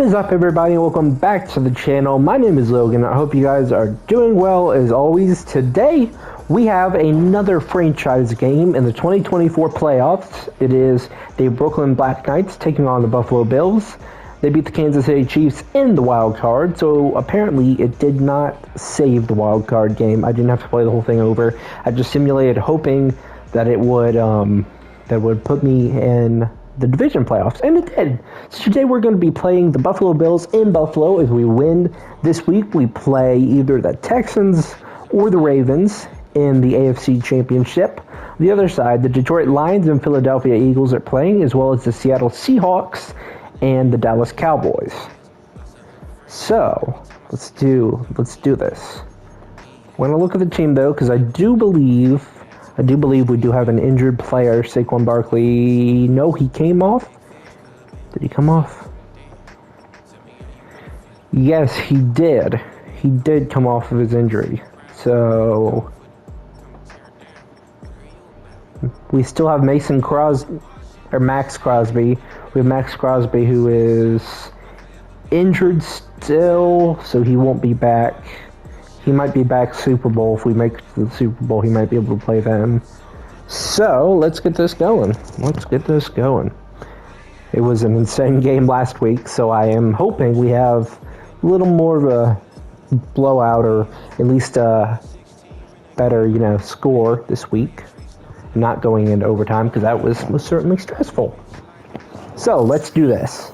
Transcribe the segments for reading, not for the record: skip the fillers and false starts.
is up, everybody, and welcome back to the channel. My name is Logan. I hope you guys are doing well as always. Today we have another franchise game in the 2024 playoffs. It is the Brooklyn Black Knights taking on the Buffalo Bills. They beat the Kansas City Chiefs in the wild card, so apparently it did not save the wild card game. I didn't have to play the whole thing over. I just simulated, hoping that it would put me in the division playoffs, and it did. So today we're going to be playing the Buffalo Bills in Buffalo. If we win this week, we play either the Texans or the Ravens in the AFC Championship. On the other side, the Detroit Lions and Philadelphia Eagles are playing, as well as the Seattle Seahawks and the Dallas Cowboys. So let's do this. We're going to look at the team though, because I do believe we do have an injured player, Saquon Barkley. No, he came off. Did he come off? Yes, he did. He did come off of his injury. So we still have Max Crosby. We have Max Crosby, who is injured still, so he won't be back. He might be back Super Bowl. If we make it to the Super Bowl, he might be able to play then. So, let's get this going. It was an insane game last week, so I am hoping we have a little more of a blowout, or at least a better, score this week. Not going into overtime, because that was certainly stressful. So, let's do this.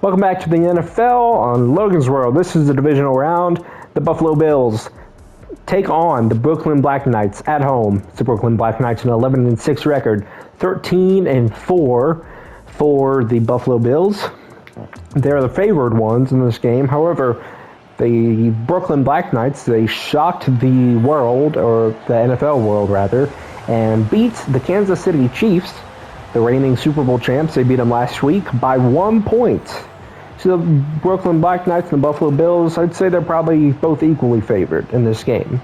Welcome back to the NFL on Logan's World. This is the divisional round. The Buffalo Bills take on the Brooklyn Black Knights at home. It's the Brooklyn Black Knights, an 11-6 record, 13-4 for the Buffalo Bills. They're the favored ones in this game. However, the Brooklyn Black Knights, they shocked the world, or the NFL world rather, and beat the Kansas City Chiefs, the reigning Super Bowl champs. They beat them last week by 1 point. So the Brooklyn Black Knights and the Buffalo Bills, I'd say they're probably both equally favored in this game.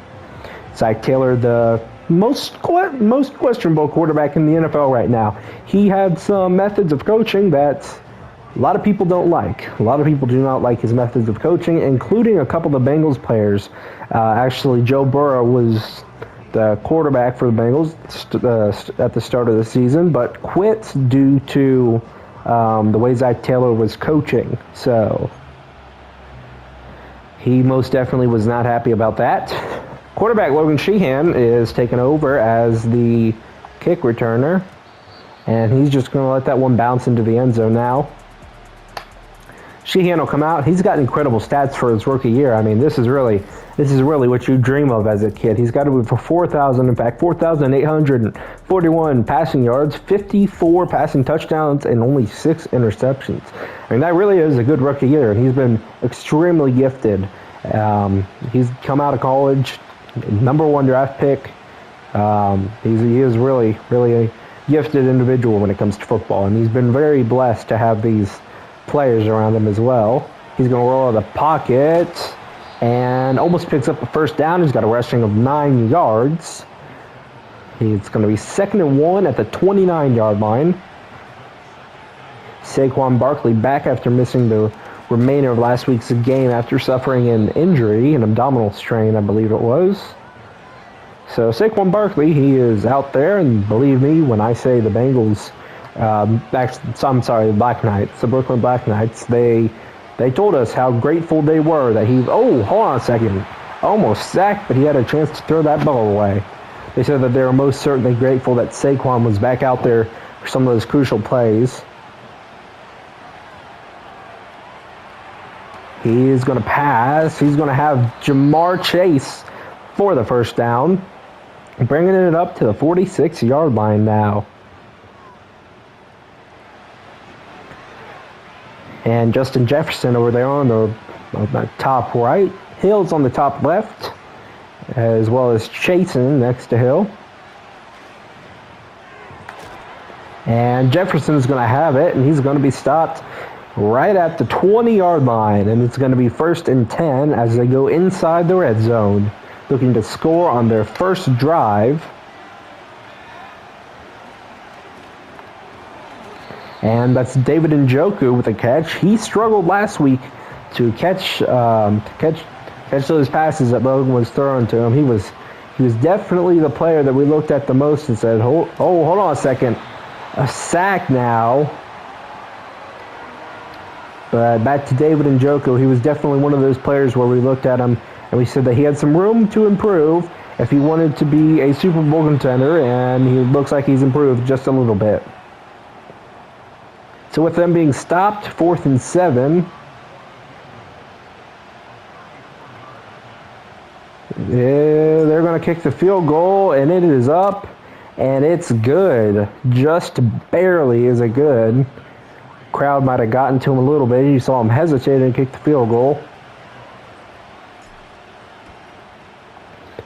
Zach Taylor, the most questionable quarterback in the NFL right now. He had some methods of coaching that a lot of people don't like. A lot of people do not like his methods of coaching, including a couple of the Bengals players. Actually, Joe Burrow was the quarterback for the Bengals at the start of the season, but quit due to the way Zach Taylor was coaching. So he most definitely was not happy about that. Quarterback Logan Sheehan is taking over as the kick returner, and he's just going to let that one bounce into the end zone now. Sheehan will come out. He's got incredible stats for his rookie year. I mean, this is really what you dream of as a kid. He's got to be for 4,841 passing yards, 54 passing touchdowns, and only 6 interceptions. I mean, that really is a good rookie year, and he's been extremely gifted. He's come out of college, #1 draft pick. He is really a gifted individual when it comes to football, and he's been very blessed to have these players around him as well. He's going to roll out of the pocket and almost picks up a first down. He's got a rushing of 9 yards. It's going to be 2nd and 1 at the 29-yard line. Saquon Barkley back after missing the remainder of last week's game after suffering an injury, an abdominal strain, I believe it was. So Saquon Barkley, he is out there, and believe me when I say the Bengals, the Black Knights, the Brooklyn Black Knights, they told us how grateful they were that hold on a second, almost sacked, but he had a chance to throw that ball away. They said that they were most certainly grateful that Saquon was back out there for some of those crucial plays. He is going to pass. He's going to have Jamar Chase for the first down, bringing it up to the 46-yard line now. And Justin Jefferson over there on the top right. Hill's on the top left, as well as Chasen next to Hill. And Jefferson's going to have it, and he's going to be stopped right at the 20-yard line. And it's going to be 1st and 10 as they go inside the red zone, looking to score on their first drive. And that's David Njoku with a catch. He struggled last week to catch those passes that Logan was throwing to him. He was definitely the player that we looked at the most and said, hold on a second. A sack now. But back to David Njoku, he was definitely one of those players where we looked at him and we said that he had some room to improve if he wanted to be a Super Bowl contender, and he looks like he's improved just a little bit. So with them being stopped, 4th and 7. Yeah, they're going to kick the field goal, and it is up, and it's good. Just barely is it good. Crowd might have gotten to him a little bit. You saw him hesitate and kick the field goal.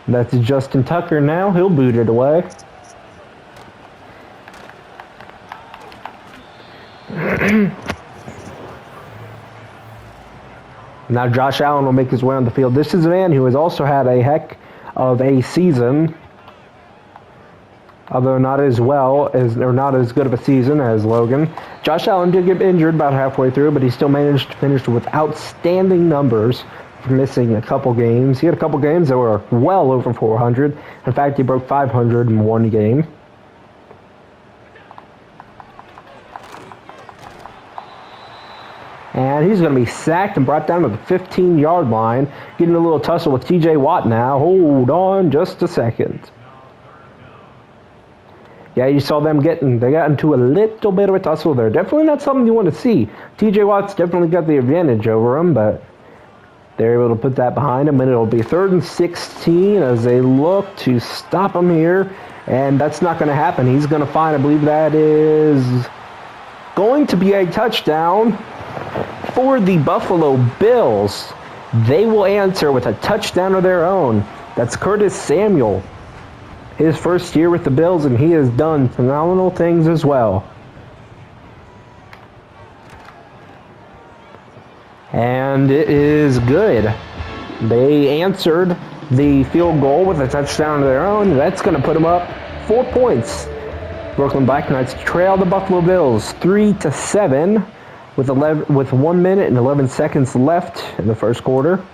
That's Justin Tucker now. He'll boot it away. Now Josh Allen will make his way on the field. This is a man who has also had a heck of a season, although not as good of a season as Logan. Josh Allen did get injured about halfway through, but he still managed to finish with outstanding numbers for missing a couple games. He had a couple games that were well over 400. In fact, he broke 500 in one game. And he's going to be sacked and brought down to the 15-yard line. Getting a little tussle with TJ Watt now. Hold on just a second. Yeah, you saw they got into a little bit of a tussle there. Definitely not something you want to see. TJ Watt's definitely got the advantage over him, but they're able to put that behind him, and it'll be 3rd and 16 as they look to stop him here. And that's not going to happen. He's going to find, I believe that is going to be a touchdown for the Buffalo Bills. They will answer with a touchdown of their own. That's Curtis Samuel. His first year with the Bills, and he has done phenomenal things as well. And it is good. They answered the field goal with a touchdown of their own. That's going to put them up 4 points. Brooklyn Black Knights trail the Buffalo Bills 3-7 with 1 minute and 11 seconds left in the first quarter.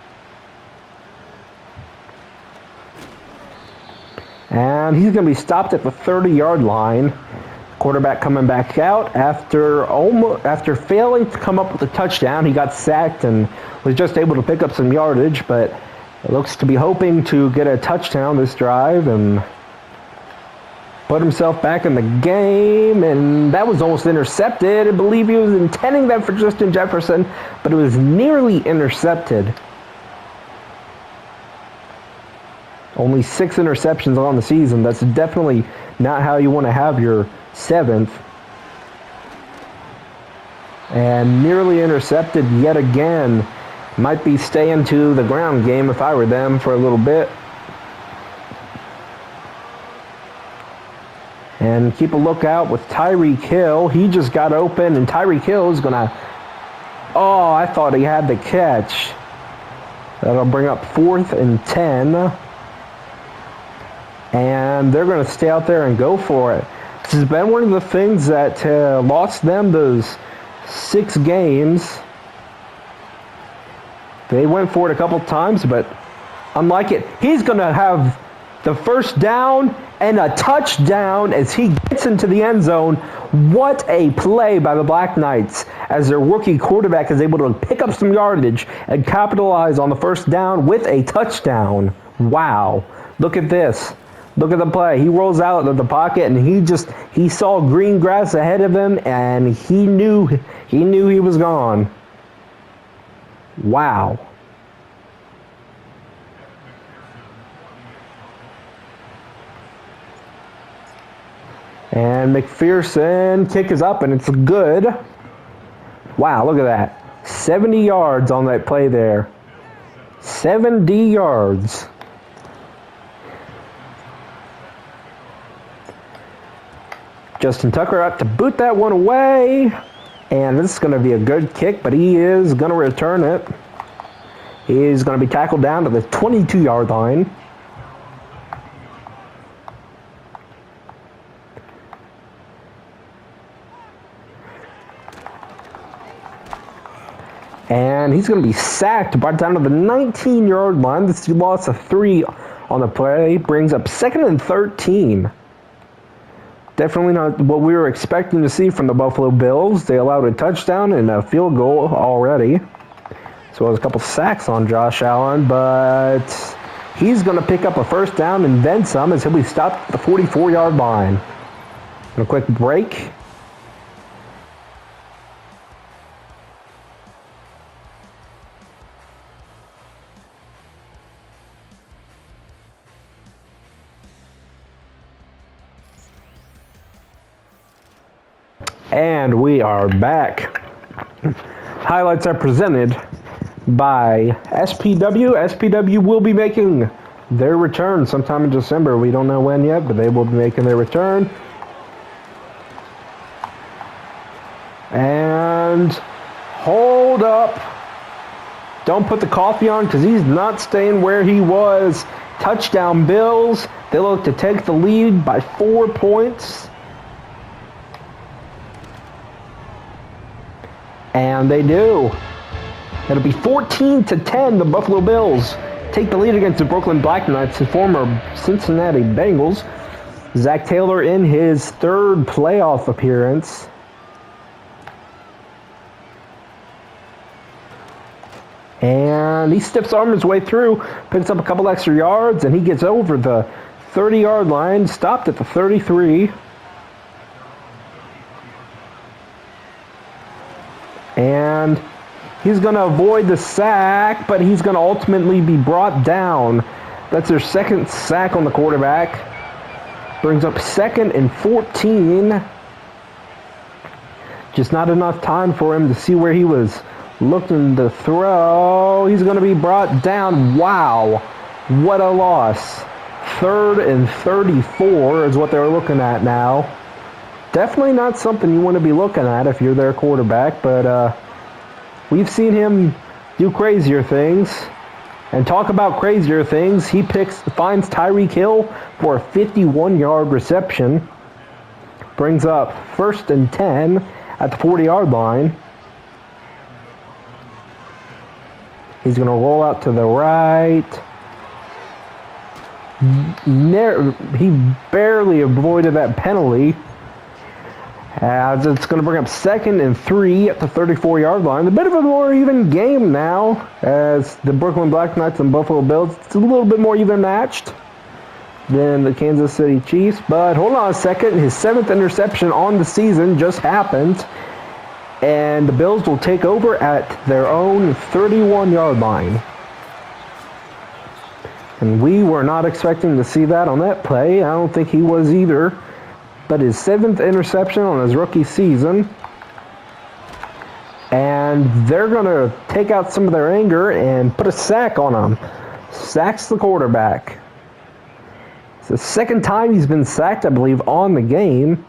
And he's going to be stopped at the 30-yard line. Quarterback coming back out after failing to come up with a touchdown. He got sacked and was just able to pick up some yardage, but looks to be hoping to get a touchdown this drive and put himself back in the game. And that was almost intercepted. I believe he was intending that for Justin Jefferson, but it was nearly intercepted. Only 6 interceptions on the season. That's definitely not how you want to have your 7th. And nearly intercepted yet again. Might be staying to the ground game if I were them for a little bit. And keep a lookout with Tyreek Hill. He just got open, and Tyreek Hill is going to... Oh, I thought he had the catch. That'll bring up 4th and 10. And they're going to stay out there and go for it. This has been one of the things that lost them those 6 games. They went for it a couple times, but unlike it, he's going to have the first down and a touchdown as he gets into the end zone. What a play by the Black Knights as their rookie quarterback is able to pick up some yardage and capitalize on the first down with a touchdown. Wow. Look at this. Look at the play. He rolls out of the pocket, and he saw green grass ahead of him, and he knew he was gone. Wow. And McPherson kick is up, and it's good. Wow, look at that. 70 yards on that play there. 70 yards. Justin Tucker up to boot that one away. And this is going to be a good kick, but he is going to return it. He's going to be tackled down to the 22-yard line. And he's going to be sacked by down to the 19-yard line. This loss of 3 on the play brings up 2nd and 13. Definitely not what we were expecting to see from the Buffalo Bills. They allowed a touchdown and a field goal already. So it was a couple sacks on Josh Allen, but he's going to pick up a first down and then some as he'll be stopped at the 44-yard line. And a quick break. And we are back. Highlights are presented by SPW. SPW will be making their return sometime in December. We don't know when yet, but they will be making their return. And hold up. Don't put the coffee on because he's not staying where he was. Touchdown Bills. They look to take the lead by 4 points. And they do. It'll be 14-10. The Buffalo Bills take the lead against the Brooklyn Black Knights, the former Cincinnati Bengals. Zach Taylor in his 3rd playoff appearance. And he stiffs arm his way through, picks up a couple extra yards, and he gets over the 30-yard line, stopped at the 33. And he's going to avoid the sack, but he's going to ultimately be brought down. That's their 2nd sack on the quarterback. Brings up 2nd and 14. Just not enough time for him to see where he was looking to throw. He's going to be brought down. Wow, what a loss. 3rd and 34 is what they're looking at now. Definitely not something you want to be looking at if you're their quarterback, but we've seen him do crazier things. And talk about crazier things, he finds Tyreek Hill for a 51-yard reception. Brings up 1st and 10 at the 40-yard line. He's going to roll out to the right. He barely avoided that penalty. As it's going to bring up 2nd and 3 at the 34-yard line. A bit of a more even game now, as the Brooklyn Black Knights and Buffalo Bills, it's a little bit more even matched than the Kansas City Chiefs. But hold on a second, his 7th interception on the season just happened, and the Bills will take over at their own 31-yard line. And we were not expecting to see that on that play. I don't think he was either. But his 7th interception on his rookie season. And they're going to take out some of their anger and put a sack on him. Sacks the quarterback. It's the 2nd time he's been sacked, I believe, on the game.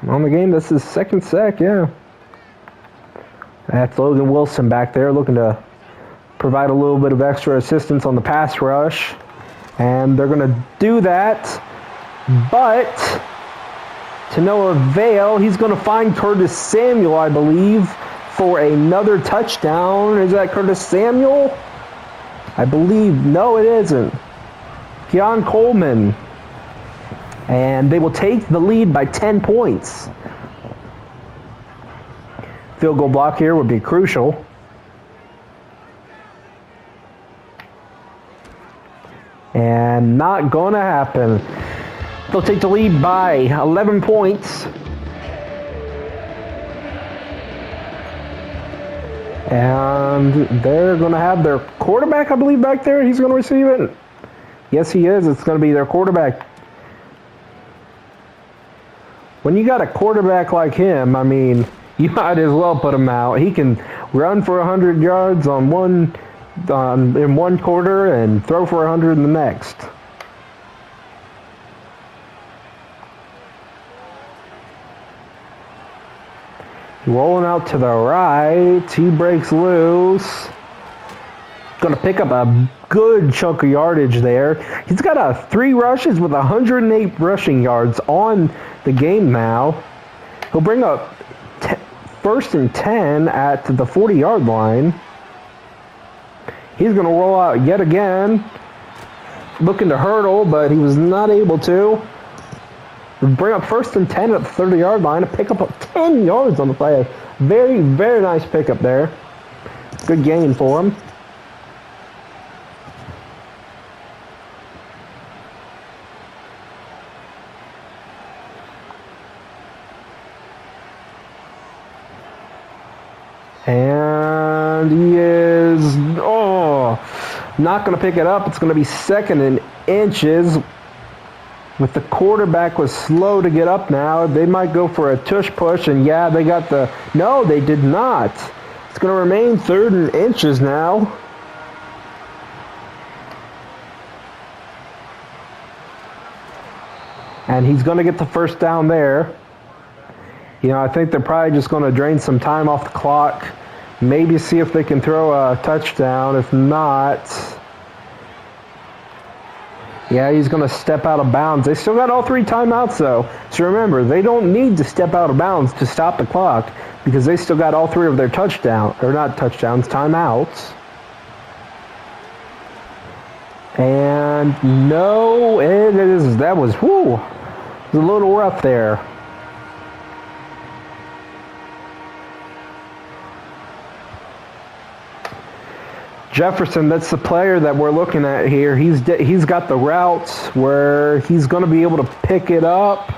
This is 2nd sack, yeah. That's Logan Wilson back there looking to provide a little bit of extra assistance on the pass rush. And they're going to do that. But to no avail, he's going to find Curtis Samuel, I believe, for another touchdown. Is that Curtis Samuel? I believe. No, it isn't. Keon Coleman. And they will take the lead by 10 points. Field goal block here would be crucial. And not going to happen. They'll take the lead by 11 points. And they're going to have their quarterback, I believe, back there. He's going to receive it. Yes, he is. It's going to be their quarterback. When you got a quarterback like him, I mean, you might as well put him out. He can run for 100 yards in one quarter and throw for 100 in the next. Rolling out to the right, he breaks loose. Going to pick up a good chunk of yardage there. He's got 3 rushes with 108 rushing yards on the game now. He'll bring up first and 10 at the 40-yard line. He's going to roll out yet again, looking to hurdle, but he was not able to. Bring up first and 10 at the 30-yard line, a pickup of 10 yards on the play. Very, very nice pickup there. Good gain for him. And he is, not going to pick it up. It's going to be second and inches. With the quarterback was slow to get up now. They might go for a tush push, and yeah, they got the, no, they did not. It's going to remain third and inches now. And he's going to get the first down there. You know, I think they're probably just going to drain some time off the clock. Maybe see if they can throw a touchdown. If not, yeah, he's going to step out of bounds. They still got all 3 timeouts, though. So remember, they don't need to step out of bounds to stop the clock because they still got all 3 of their timeouts. And no, that was, it was a little rough there. Jefferson, that's the player that we're looking at here. He's got the routes where he's going to be able to pick it up,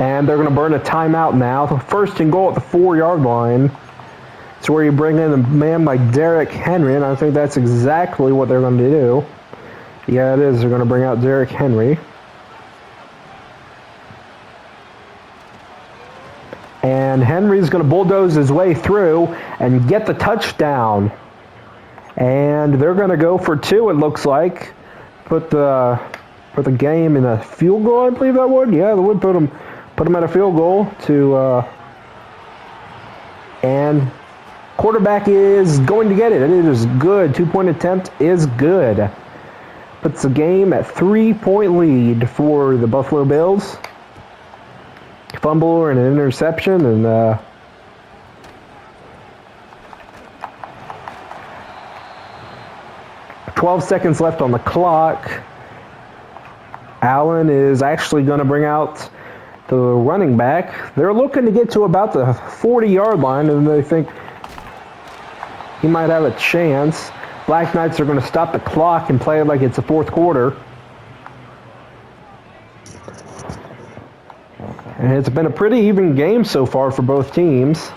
and they're going to burn a timeout now. The first and goal at the 4-yard line. It's where you bring in a man like Derrick Henry, and I think that's exactly what they're going to do. Yeah, it is. They're going to bring out Derrick Henry. And Henry's going to bulldoze his way through and get the touchdown. And they're going to go for 2, it looks like. Put the game in a field goal, I believe that would. Yeah, they would put them at a field goal to. And quarterback is going to get it. It is good. 2-point attempt is good. Puts the game at 3-point lead for the Buffalo Bills. Fumble and an interception, and 12 seconds left on the clock. Allen is actually going to bring out the running back. They're looking to get to about the 40-yard line, and they think he might have a chance. Black Knights are going to stop the clock and play it like it's the fourth quarter. And it's been a pretty even game so far for both teams.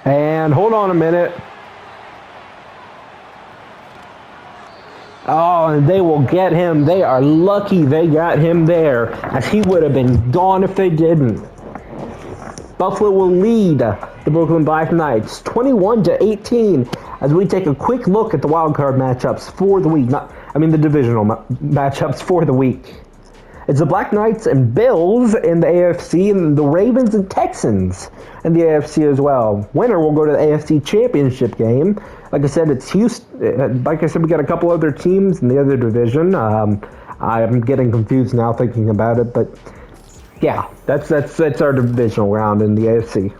And hold on a minute. Oh, and they will get him. They are lucky they got him there, as he would have been gone if they didn't. Buffalo will lead the Brooklyn Black Knights 21-18 as we take a quick look at the wildcard matchups for the week. The divisional matchups for the week. It's the Black Knights and Bills in the AFC, and the Ravens and Texans in the AFC as well. Winner will go to the AFC Championship game. Like I said, it's Houston. Like I said, we got a couple other teams in the other division. I'm getting confused now thinking about it, but yeah, that's our divisional round in the AFC.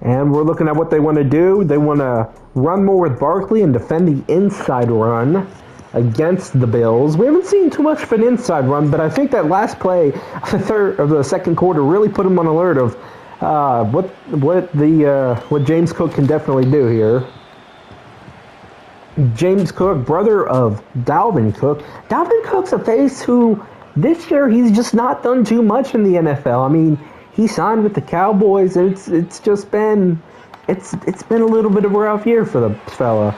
And we're looking at what they want to do. They want to run more with Barkley and defend the inside run against the Bills. We haven't seen too much of an inside run, but I think that last play of the second quarter really put them on alert of what James Cook can definitely do here. James Cook, brother of Dalvin Cook. Dalvin Cook's a face who this year he's just not done too much in the NFL. I mean, he signed with the Cowboys, and it's just been it's been a little bit of a rough year for the fella.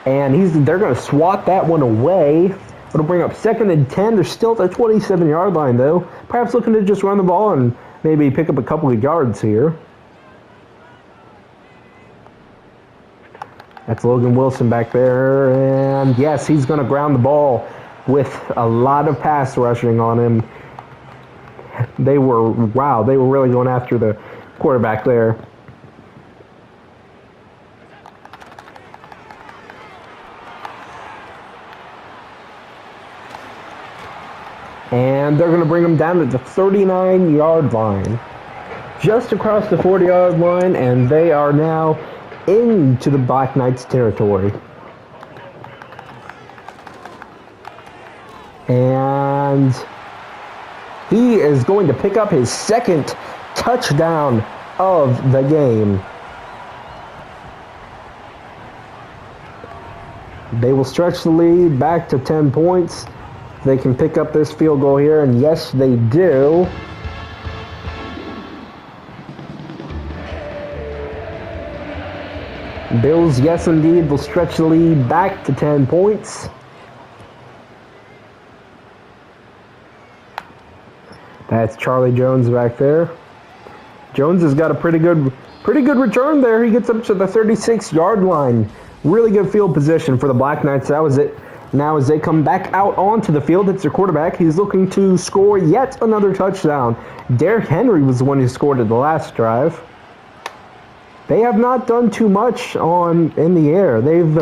And they're going to swat that one away. It'll bring up 2nd and 10. They're still at the 27-yard line, though. Perhaps looking to just run the ball and maybe pick up a couple of yards here. That's Logan Wilson back there. And yes, he's going to ground the ball with a lot of pass rushing on him. They were really going after the quarterback there. And they're going to bring them down to the 39-yard line. Just across the 40-yard line, and they are now into the Black Knights territory. And he is going to pick up his second touchdown of the game. They will stretch the lead back to 10 points. They can pick up this field goal here, and yes, they do. Bills, yes indeed, will stretch the lead back to 10 points. That's Charlie Jones back there. Jones has got a pretty good return there. He gets up to the 36-yard line. Really good field position for the Black Knights. That was it. Now as they come back out onto the field, it's their quarterback. He's looking to score yet another touchdown. Derrick Henry was the one who scored at the last drive. They have not done too much in the air. They've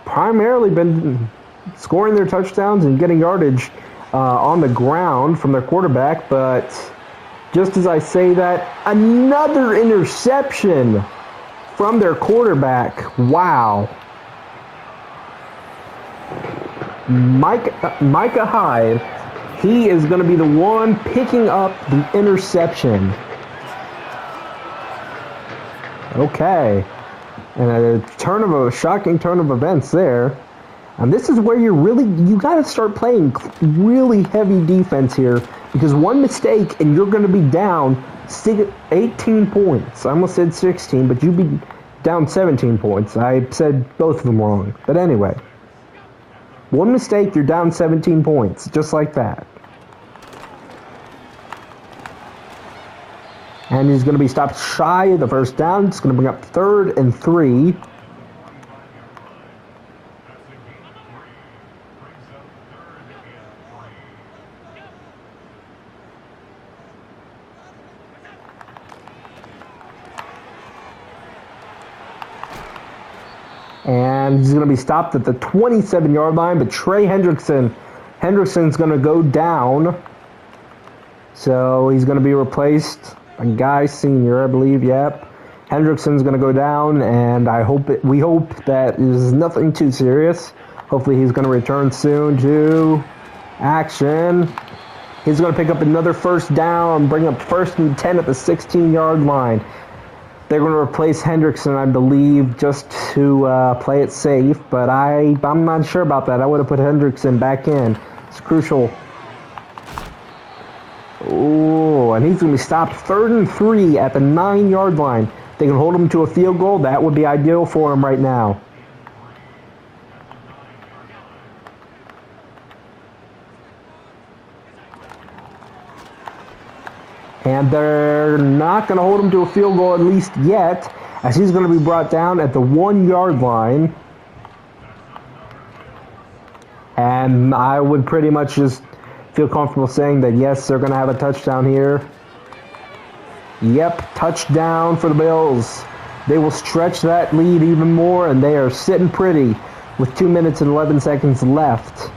primarily been scoring their touchdowns and getting yardage on the ground from their quarterback. But just as I say that, another interception from their quarterback. Wow. Micah Hyde, he is going to be the one picking up the interception. Okay. And a shocking turn of events there. And this is where you got to start playing really heavy defense here, because one mistake and you're going to be down 18 points. I almost said 16, but you'd be down 17 points. I said both of them wrong. But anyway, one mistake, you're down 17 points, just like that. And he's going to be stopped shy of the first down. It's going to bring up 3rd and 3. And he's going to be stopped at the 27-yard line, but Trey Hendrickson's going to go down. So he's going to be replaced. A guy senior, I believe, yep. Hendrickson's going to go down, and we hope that is nothing too serious. Hopefully he's going to return soon to action. He's going to pick up another first down, bring up 1st and 10 at the 16-yard line. They're going to replace Hendrickson, I believe, just to play it safe, but I'm not sure about that. I would have put Hendrickson back in. It's crucial. Oh, and he's going to be stopped 3rd and 3 at the 9-yard line. They can hold him to a field goal. That would be ideal for him right now. And they're not going to hold him to a field goal, at least yet, as he's going to be brought down at the 1-yard line. And I would pretty much just feel comfortable saying that, yes, they're going to have a touchdown here. Yep, touchdown for the Bills. They will stretch that lead even more, and they are sitting pretty with 2 minutes and 11 seconds left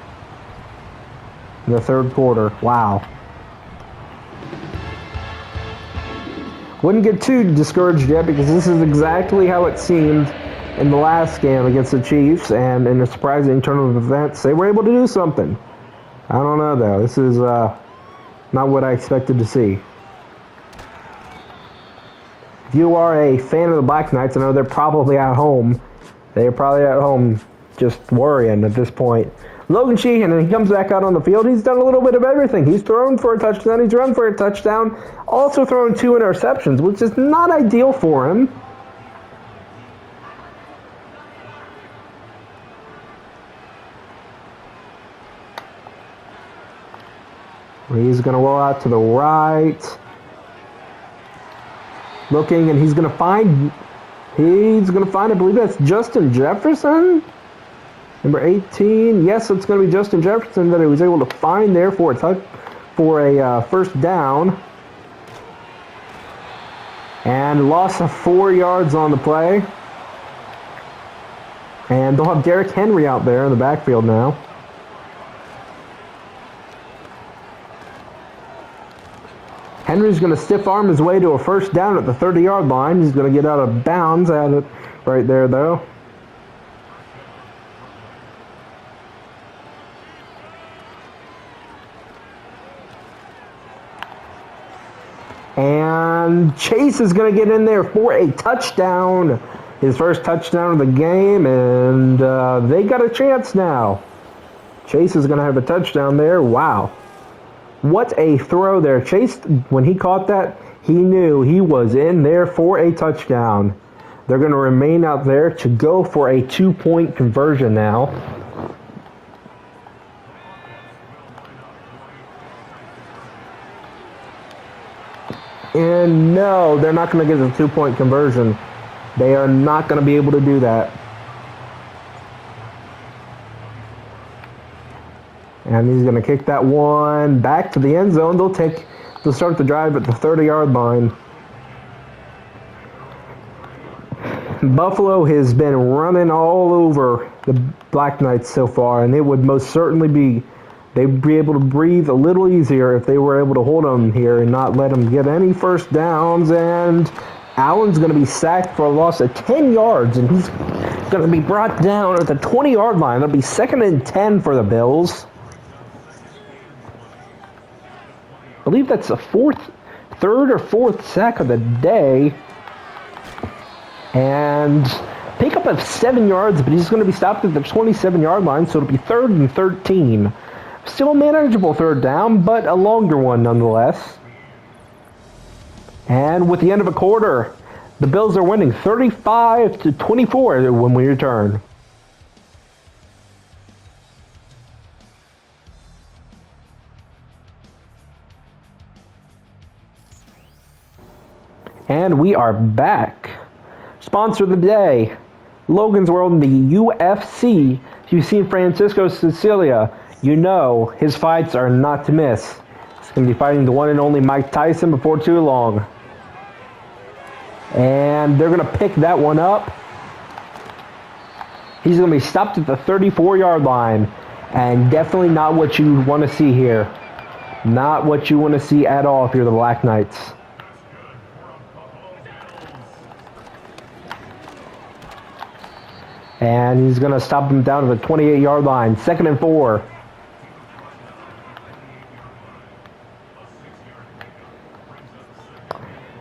in the 3rd quarter. Wow. Wouldn't get too discouraged yet, because this is exactly how it seemed in the last game against the Chiefs, and in a surprising turn of events, they were able to do something. I don't know, though. This is not what I expected to see. If you are a fan of the Black Knights, I know they're probably at home. They're probably at home just worrying at this point. Logan Sheehan, and he comes back out on the field. He's done a little bit of everything. He's thrown for a touchdown. He's run for a touchdown. Also thrown 2 interceptions, which is not ideal for him. He's going to roll out to the right. Looking, and he's going to find, I believe that's Justin Jefferson. Number 18, yes, it's going to be Justin Jefferson that he was able to find there for a first down. And loss of 4 yards on the play. And they'll have Derrick Henry out there in the backfield now. Henry's going to stiff arm his way to a first down at the 30-yard line. He's going to get out of bounds at it right there, though. And Chase is going to get in there for a touchdown. His first touchdown of the game, and they got a chance now. Chase is going to have a touchdown there. Wow. What a throw there. Chase, when he caught that, he knew he was in there for a touchdown. They're going to remain out there to go for a 2-point conversion now. And no, they're not going to get the 2-point conversion. They are not going to be able to do that. And he's going to kick that one back to the end zone. They'll start the drive at the 30-yard line. Buffalo has been running all over the Black Knights so far, and it would most certainly be, they'd be able to breathe a little easier if they were able to hold them here and not let them get any first downs. And Allen's going to be sacked for a loss of 10 yards, and he's going to be brought down at the 20-yard line. It'll be 2nd and 10 for the Bills. I believe that's the third or fourth sack of the day. And pickup of 7 yards, but he's going to be stopped at the 27-yard line, so it'll be 3rd and 13. Still a manageable third down, but a longer one nonetheless. And with the end of a quarter, the Bills are winning 35-24 when we return. And we are back. Sponsor of the day, Logan's World in the UFC. If you've seen Francisco Sicilia, you know his fights are not to miss. He's going to be fighting the one and only Mike Tyson before too long. And they're going to pick that one up. He's going to be stopped at the 34-yard line. And definitely not what you want to see here. Not what you want to see at all if you're the Black Knights. And he's going to stop him down to the 28-yard line. 2nd and 4.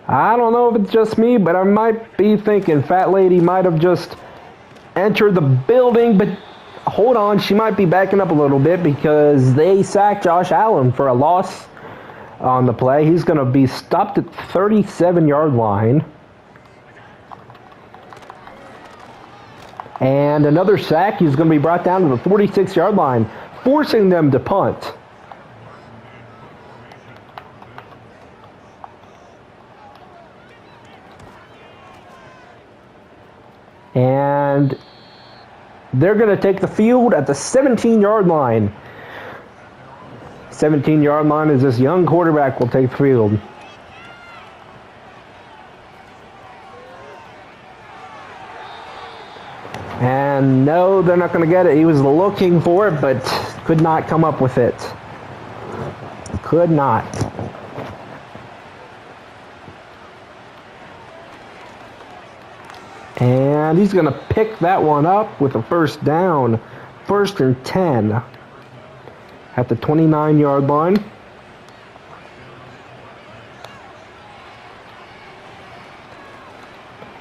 I don't know if it's just me, but I might be thinking Fat Lady might have just entered the building. But hold on, she might be backing up a little bit because they sacked Josh Allen for a loss on the play. He's going to be stopped at the 37-yard line. And another sack. He's going to be brought down to the 46-yard line, forcing them to punt. And they're going to take the field at the 17-yard line. 17-yard line is this young quarterback will take the field. And no, they're not going to get it. He was looking for it, but could not come up with it. Could not. And he's going to pick that one up with a first down. 1st and 10 at the 29-yard line.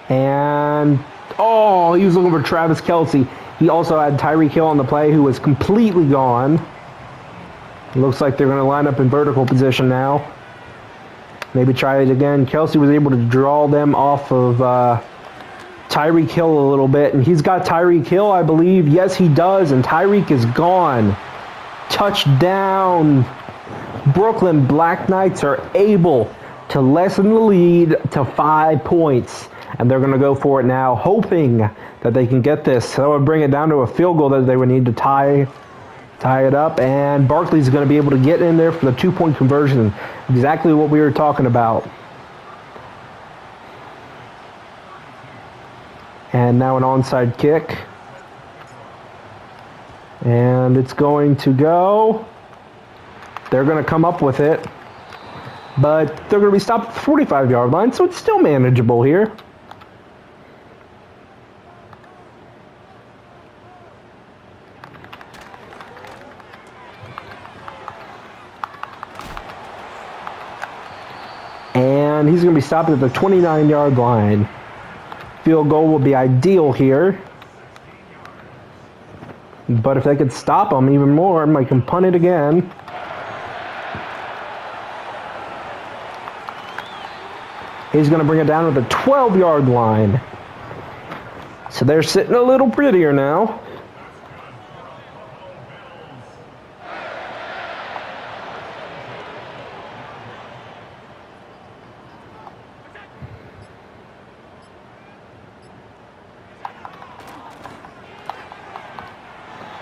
And oh, he was looking for Travis Kelce. He also had Tyreek Hill on the play, who was completely gone. It looks like they're going to line up in vertical position now. Maybe try it again. Kelce was able to draw them off of Tyreek Hill a little bit, and he's got Tyreek Hill, I believe. Yes, he does, and Tyreek is gone. Touchdown. Brooklyn Black Knights are able to lessen the lead to 5 points, and they're going to go for it now, hoping that they can get this. So that would bring it down to a field goal that they would need to tie it up, and Barkley's going to be able to get in there for the 2-point conversion. Exactly what we were talking about. And now an onside kick. And it's going to go. They're going to come up with it. But they're going to be stopped at the 45-yard line, so it's still manageable here. And he's going to be stopped at the 29-yard line. Field goal will be ideal here. But if they could stop him even more, I can punt it again. He's going to bring it down to the 12-yard line. So they're sitting a little prettier now.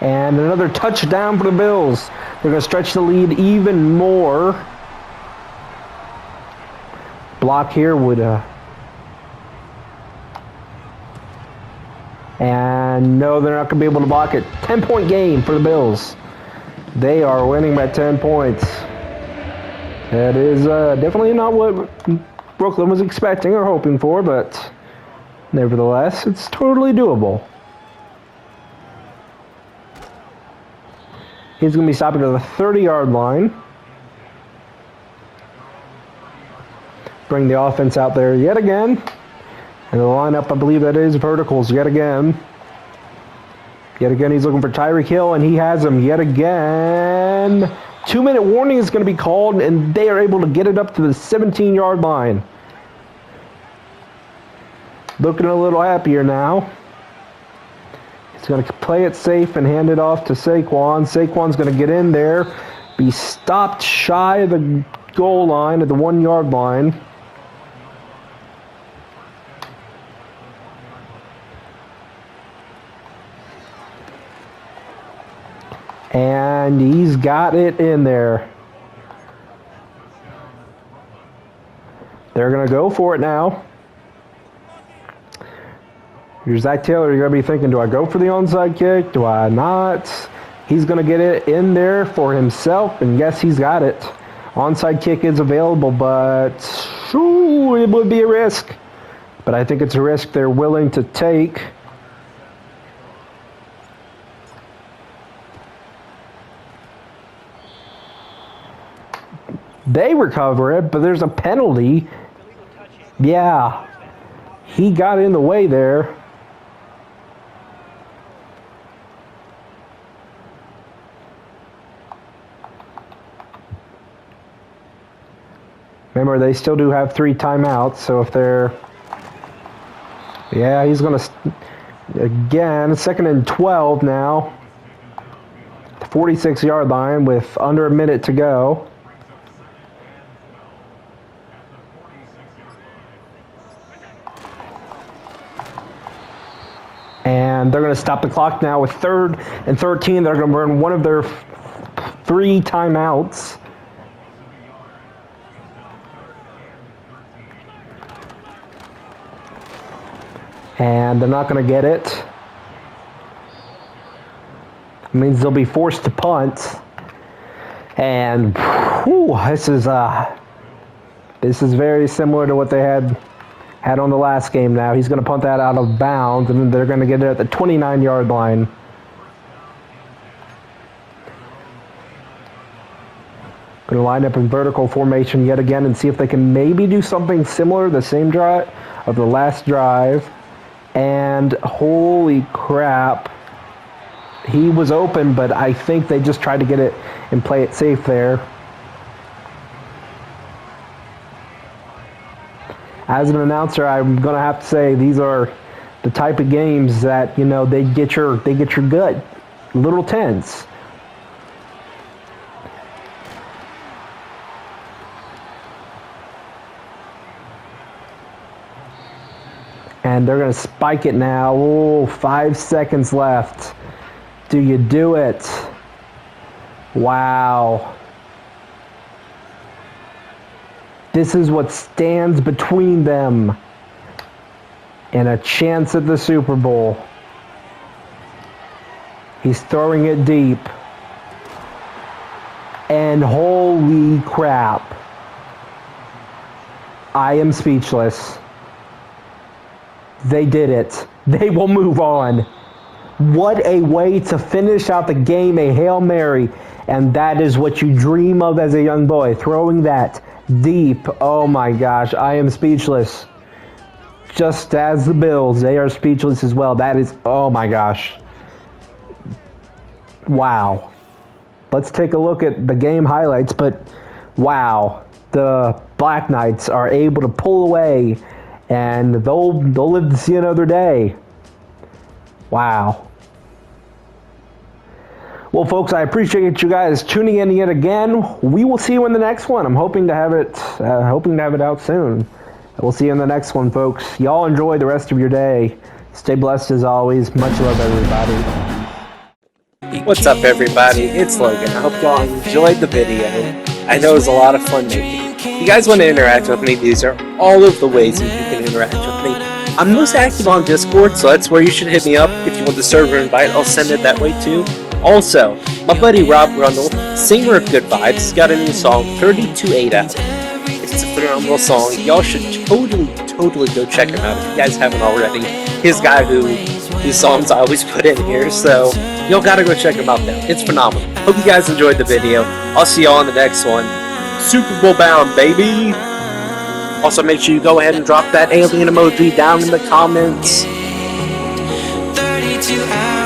And another touchdown for the Bills. They're going to stretch the lead even more. Block here would... And no, they're not going to be able to block it. 10-point game for the Bills. They are winning by 10 points. That is definitely not what Brooklyn was expecting or hoping for, but nevertheless, it's totally doable. He's going to be stopping at the 30-yard line. Bring the offense out there yet again. And the lineup, I believe that is verticals yet again. Yet again, he's looking for Tyreek Hill, and he has him yet again. 2-minute warning is going to be called, and they are able to get it up to the 17-yard line. Looking a little happier now. He's going to play it safe and hand it off to Saquon. Saquon's going to get in there, be stopped shy of the goal line at the 1-yard line. And he's got it in there. They're going to go for it now. Here's Zach Taylor. You're going to be thinking, do I go for the onside kick? Do I not? He's going to get it in there for himself. And yes, he's got it. Onside kick is available, but it would be a risk. But I think it's a risk they're willing to take. They recover it, but there's a penalty. Yeah. He got in the way there. Remember, they still do have 3 timeouts, so if they're... Yeah, he's going to... Again, 2nd and 12 now. 46-yard line with under a minute to go. And they're going to stop the clock now with 3rd and 13. They're going to burn one of their 3 timeouts. And they're not going to get it. It means they'll be forced to punt. And this is very similar to what they had on the last game now. He's going to punt that out of bounds, and then they're going to get it at the 29-yard line. Going to line up in vertical formation yet again and see if they can maybe do something similar, the same drive of the last drive. And holy crap, he was open, but I think they just tried to get it and play it safe there. As an announcer, I'm going to have to say these are the type of games that, you know, they get your gut a little tense. And they're going to spike it now. Oh, 5 seconds left. Do you do it? Wow. This is what stands between them and a chance at the Super Bowl. He's throwing it deep. And holy crap. I am speechless. They did it. They will move on. What a way to finish out the game, a Hail Mary. And that is what you dream of as a young boy, throwing that deep. Oh my gosh, I am speechless. Just as the Bills, they are speechless as well. That is, oh my gosh. Wow. Let's take a look at the game highlights, but wow. The Black Knights are able to pull away, and they'll live to see another day. Wow. Well, folks, I appreciate you guys tuning in yet again. We will see you in the next one. I'm hoping to have it out soon. We'll see you in the next one, folks. Y'all enjoy the rest of your day. Stay blessed as always. Much love, everybody. What's up, everybody? It's Logan. I hope y'all enjoyed the video. I know it was a lot of fun making. If you guys want to interact with me, these are all of the ways that you can interact with me. I'm most active on Discord, so that's where you should hit me up. If you want the server invite, I'll send it that way too. Also, my buddy Rob Rundle, singer of Good Vibes, has got a new song, 32-8 out. It's a phenomenal song. Y'all should totally go check him out if you guys haven't already. His guy whose songs I always put in here, so y'all gotta go check him out now. It's phenomenal. Hope you guys enjoyed the video. I'll see y'all in the next one. Super Bowl bound, baby! Also, make sure you go ahead and drop that alien emoji down in the comments. 32 hours.